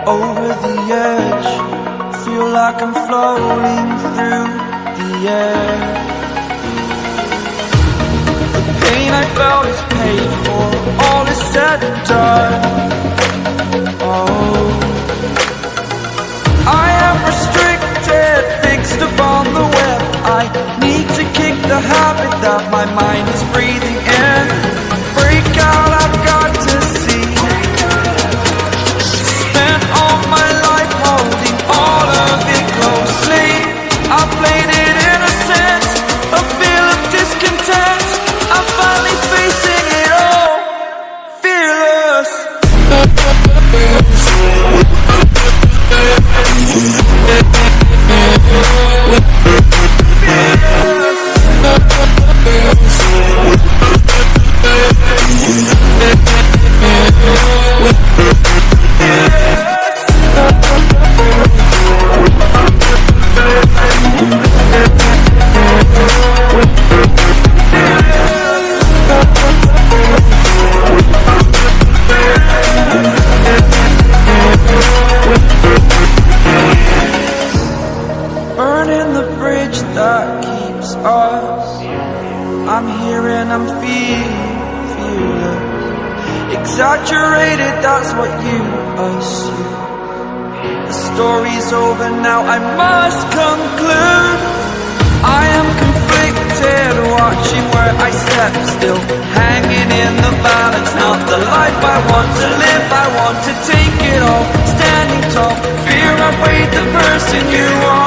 Over the edge, feel like I'm floating through the air. The pain I felt is paid for, all is said and done. Oh, I am restricted, fixed upon the web. I need to kick the habit that my mind is breathing in. Break out, I've got to see. I played it innocent, a feel of discontent. I'm finally facing it all, fearless. Burning the bridge that keeps us. I'm here and I'm fearless. Exaggerated, that's what you assume. The story's over now, I must conclude. I am conflicted, watching where I step still, hanging in the balance. Not the life I want to live, I want to take it all. Standing tall, fear I've weighed the person you are.